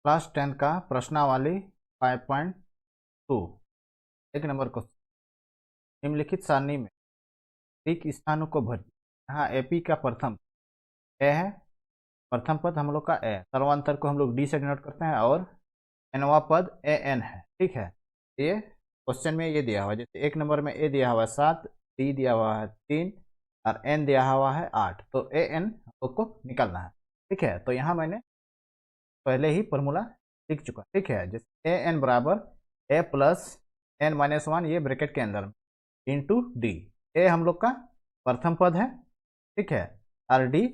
Class 10 का प्रश्नावली 5.2 एक नंबर क्वेश्चन। निम्नलिखित सारणी में ठीक स्थानों को भरिए। यहाँ एपी का प्रथम ए है, प्रथम पद हम लोग का ए, सर्वांतर को हम लोग डी से डिनोट करते हैं और एनवा पद ए एन है। ठीक है, ये क्वेश्चन में ये दिया हुआ है। जैसे एक नंबर में ए दिया हुआ है 7, डी दिया हुआ है 3 और एन दिया हुआ है 8, तो ए एन हम लोग को निकालना है। ठीक है, तो यहाँ मैंने पहले ही फॉर्मूला लिख चुका। ठीक है, जैसे ए एन बराबर ए प्लस एन माइनस 1, ये ब्रैकेट के अंदर इंटू डी। ए हम लोग का प्रथम पद है, ठीक है, और डी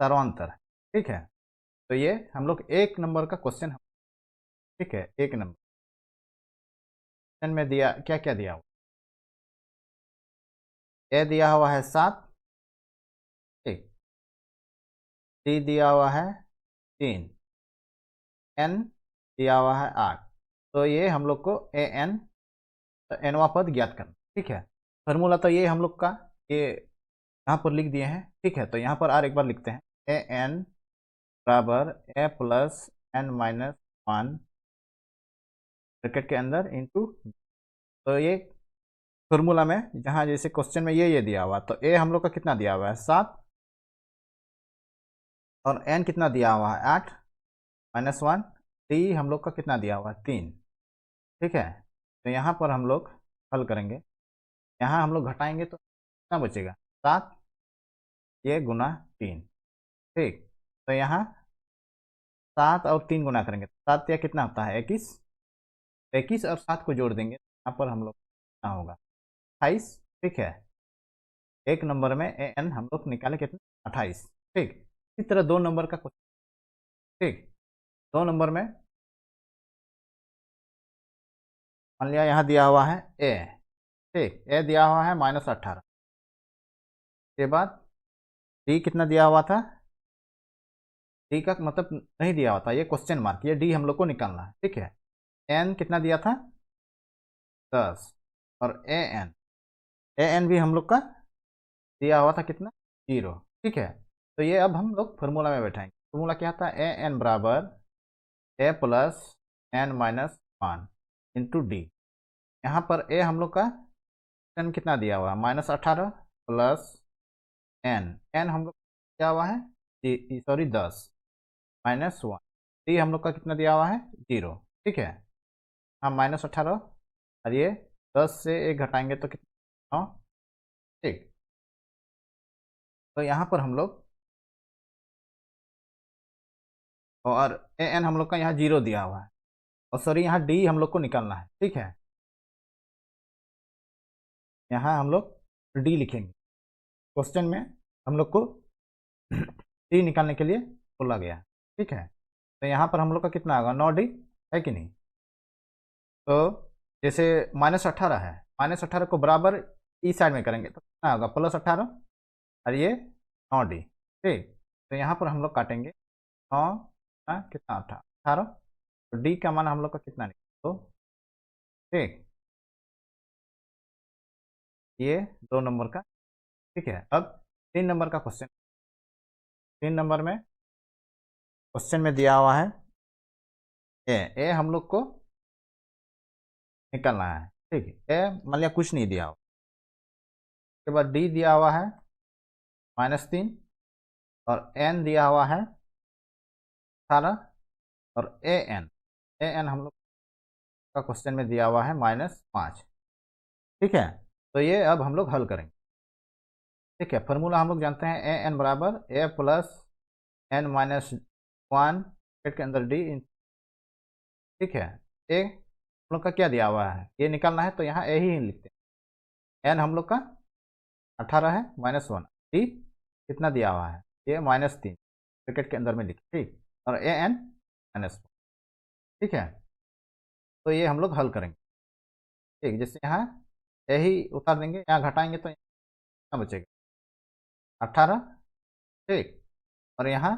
सर्वांतर है। ठीक है, तो ये हम लोग एक नंबर का क्वेश्चन है। ठीक है, एक नंबर क्वेश्चन में दिया क्या क्या दिया हुआ। ए दिया हुआ है 7, ठीक, डी दिया हुआ है 3, एन दिया हुआ है 8। तो ये हम लोग को ए एन एनवा पद ज्ञात करना। ठीक है, फार्मूला तो ये हम लोग का ये यहाँ पर लिख दिए हैं। ठीक है, तो यहाँ पर और एक बार लिखते हैं। ए एन बराबर A plus N minus 1 bracket के अंदर इंटू, तो ये फार्मूला में जहाँ जैसे क्वेश्चन में ये दिया हुआ, तो ए हम लोग का कितना दिया हुआ है 7 और एन कितना दिया हुआ है 8 माइनस 1, डी हम लोग का कितना दिया हुआ है 3। ठीक है, तो यहाँ पर हम लोग हल करेंगे। यहाँ हम लोग घटाएंगे तो कितना बचेगा 7, ये गुना 3। ठीक, तो यहाँ 7 और 3 गुना करेंगे तो 7 या कितना होता है 21, 21 और 7 को जोड़ देंगे, यहाँ पर हम लोग कितना होगा 28। ठीक है, एक नंबर में ए एन हम लोग निकाले कितना 28। ठीक, इसी तरह दो नंबर का क्वेश्चन। ठीक, दो नंबर में मान लिया यहाँ दिया हुआ है ए, ठीक, ए दिया हुआ है -18 के बाद डी कितना दिया हुआ था, डी का मतलब नहीं दिया हुआ था, ये क्वेश्चन मार्क, ये डी हम लोग को निकालना है। ठीक है, एन कितना दिया था 10 और ए एन भी हम लोग का दिया हुआ था कितना 0। ठीक है, तो ये अब हम लोग फार्मूला में बैठाएंगे। फार्मूला क्या था, ए एन बराबर A plus N minus 1 into D. यहाँ पर ए हम लोग का एन कितना दिया हुआ है -18 प्लस एन, एन हम लोग क्या हुआ है सॉरी 10 माइनस 1, डी हम लोग का कितना दिया हुआ है 0। ठीक है, हम -18 और ये 10 से 1 घटाएंगे तो कितना 9। ठीक, तो यहाँ पर हम लोग और ए एन हम लोग का यहाँ 0 दिया हुआ है और सॉरी यहाँ डी हम लोग को निकालना है। ठीक है, यहाँ हम लोग डी लिखेंगे। क्वेश्चन में हम लोग को डी निकालने के लिए बोला गया है। ठीक है, तो यहाँ पर हम लोग का कितना होगा 9D है कि नहीं। तो जैसे -18 है, -18 को बराबर ई साइड में करेंगे तो कितना होगा +18 और ये 9D। ठीक, तो यहाँ पर हम लोग काटेंगे 9 कितना 18, तो डी का मान हम लोग का कितना निकला 2। ठीक, ये 2 नंबर का। ठीक है, अब 3 नंबर का क्वेश्चन। 3 नंबर में क्वेश्चन में दिया हुआ है ए हम लोग को निकालना है। ठीक है, ए मान लिया कुछ नहीं दिया हुआ, उसके बाद डी दिया हुआ है -3 और एन दिया हुआ है 18 और ए एन हम लोग का क्वेश्चन में दिया हुआ है -5। ठीक है, तो ये अब हम लोग हल करेंगे। ठीक है, फार्मूला हम लोग जानते हैं ए एन बराबर ए प्लस एन माइनस 1 के अंदर डी। ठीक है, ए हम लोग का क्या दिया हुआ है ये निकालना है, तो यहाँ ए ही लिखते हैं। एन हम लोग का 18 है -1, डी कितना दिया हुआ है ये -3 ब्रैकेट के अंदर में लिखे। ठीक, और ए एन -1। ठीक है, तो ये हम लोग हल करेंगे। ठीक, जैसे यहाँ ए ही उतार देंगे, यहाँ घटाएंगे तो कितना बचेगा 18। ठीक, और यहाँ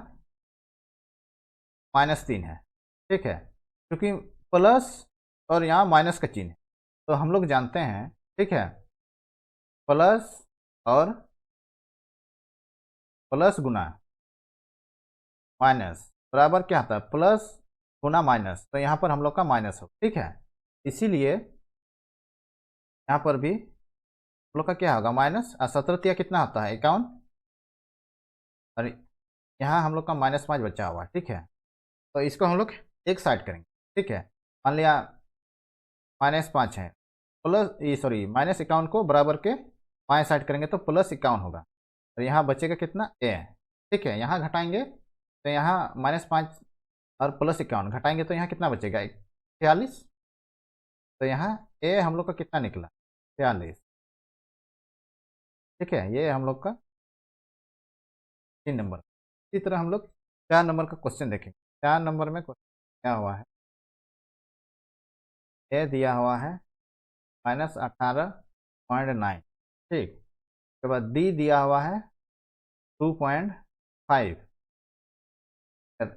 -3 है। ठीक है, क्योंकि प्लस और यहाँ माइनस का चिन्ह है, तो हम लोग जानते हैं। ठीक है, प्लस और प्लस गुना माइनस बराबर क्या आता है प्लस गुना माइनस, तो यहाँ पर हम लोग का माइनस हो, ठीक है। इसीलिए यहाँ पर भी हम लोग का क्या होगा माइनस, 17 कितना होता है 51, और यहाँ हम लोग का -5 बचा हुआ है, ठीक है। तो इसको हम लोग एक साइड करेंगे, ठीक है। मान लिया -5 है, प्लस ये सॉरी -51 को बराबर के बाएं साइड करेंगे तो +51 होगा, और यहाँ बचेगा कितना ए, ठीक है। यहाँ घटाएंगे तो यहाँ -5 और +51 घटाएंगे तो यहाँ कितना बचेगा 46, तो यहाँ ए हम लोग का कितना निकला 46, ठीक है। ये हम लोग का 3 नंबर। इसी तरह हम लोग 4 नंबर का क्वेश्चन देखेंगे। 4 नंबर में क्वेश्चन क्या हुआ है, ए दिया हुआ है -18.9, ठीक। उसके बाद डी दिया हुआ है 2.5,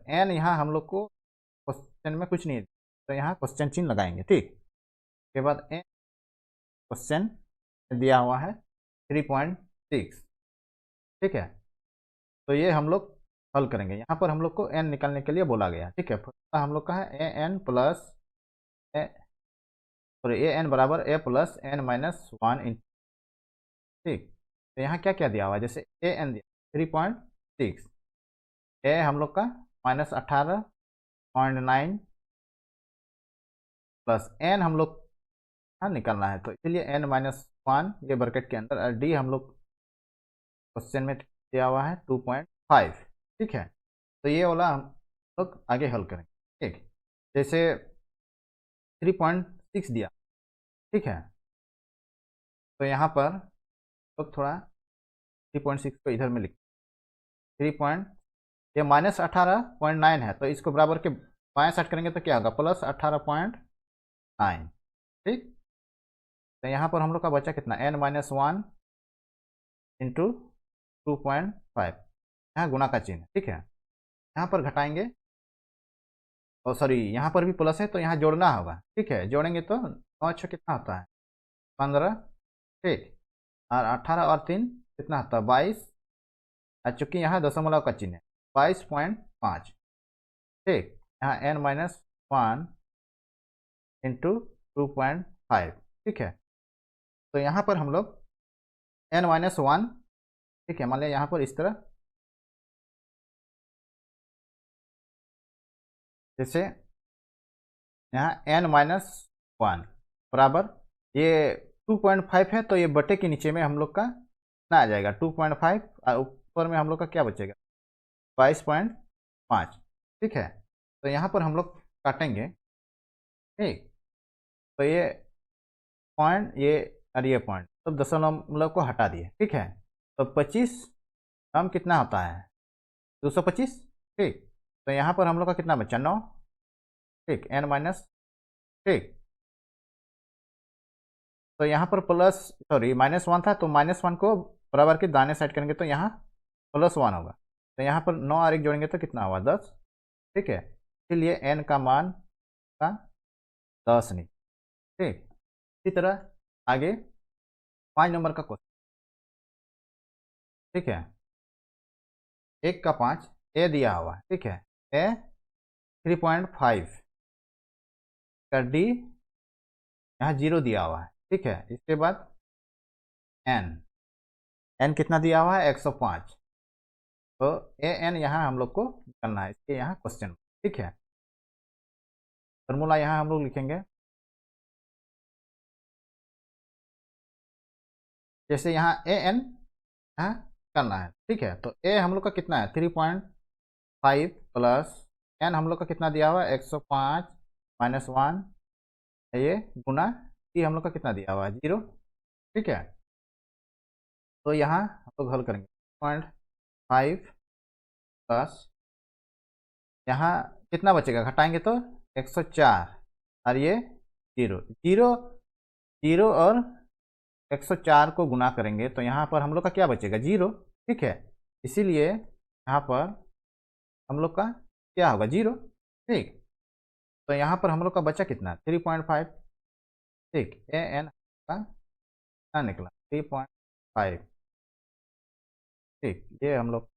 एन यहाँ हम लोग को क्वेश्चन में कुछ नहीं है तो यहाँ क्वेश्चन चिन्ह लगाएंगे, ठीक। उसके बाद एन क्वेश्चन दिया हुआ है 3.6, ठीक है। तो ये हम लोग हल करेंगे। यहाँ पर हम लोग को एन निकालने के लिए बोला गया, ठीक है। हम लोग का है A N plus A N बराबर ए प्लस एन माइनस 1, ठीक। तो यहाँ क्या क्या दिया हुआ है, जैसे ए एन दिया 3.6, ए हम लोग का -18.9 प्लस एन हम लोग निकालना है, तो इसीलिए n-1 ये ब्रैकेट के अंदर, और डी हम लोग क्वेश्चन में दिया हुआ है 2.5, ठीक है। तो ये वाला हम लोग आगे हल करेंगे, ठीक। जैसे 3.6 दिया, ठीक है। तो यहाँ पर लोग थोड़ा 3.6 को इधर में लिख 3 ये -18.9 है, तो इसको बराबर के बाएं साइड करेंगे तो क्या होगा +18.9, ठीक। तो यहाँ पर हम लोग का बचा कितना n-1 इंटू 2.5, यहाँ गुना का चिन्ह, ठीक है। यहाँ पर घटाएंगे, और सॉरी यहाँ पर भी प्लस है तो यहाँ जोड़ना होगा, ठीक है। जोड़ेंगे तो 9 6 कितना होता है 15, ठीक। और 18 और 3 कितना होता है 22, और चूंकि यहाँ दशमलव का चिन्ह है 22.5, ठीक। यहाँ n-1 इंटू 2.5, ठीक है। तो यहाँ पर हम लोग n-1, ठीक है, मान लिया यहाँ पर इस तरह, जैसे यहाँ n-1 बराबर ये 2.5 है, तो ये बटे के नीचे में हम लोग का ना आ जाएगा 2.5, और ऊपर में हम लोग का क्या बचेगा 22.5, ठीक है। तो यहाँ पर हम लोग काटेंगे, ठीक। तो ये पॉइंट, ये और ये पॉइंट, तो दशमलव को हटा दिए, ठीक है। तो 25 कम कितना होता है 225, ठीक। तो यहाँ पर हम लोग का कितना बचा 9, ठीक, n-, ठीक। तो यहाँ पर -1 था, तो -1 को बराबर के दाने साइड करेंगे तो यहाँ +1 होगा, तो यहाँ पर 9 और 1 जोड़ेंगे तो कितना होगा 10, ठीक है। इसलिए n का मान का 10 नहीं, ठीक। इसी तरह आगे 5 नंबर का क्वेश्चन, ठीक है। 1 का 5 ए दिया हुआ है, ठीक है। ए 3.5 का डी यहाँ 0 दिया हुआ है, ठीक है। इसके बाद एन कितना दिया हुआ है 105, तो ए एन यहाँ हम लोग को निकालना है, इसके यहाँ क्वेश्चन, ठीक है। फॉर्मूला यहाँ हम लोग लिखेंगे, जैसे यहाँ ए एन यहाँ करना है, ठीक है। तो ए हम लोग का कितना है 3.5 प्लस एन हम लोग का कितना दिया हुआ है 105 -1, ये गुना टी हम लोग का कितना दिया हुआ है 0, ठीक है। तो यहाँ हम लोग हल करेंगे 0.5 प्लस यहाँ कितना बचेगा, घटाएंगे तो 104, और ये 0 0 0 और 104 को गुना करेंगे तो यहाँ पर हम लोग का क्या बचेगा 0, ठीक है। इसीलिए यहाँ पर हम लोग का क्या होगा 0, ठीक। तो यहाँ पर हम लोग का बचा कितना 3.5, ठीक। ए एन का कितना निकला 3.5, ठीक। ये हम लोग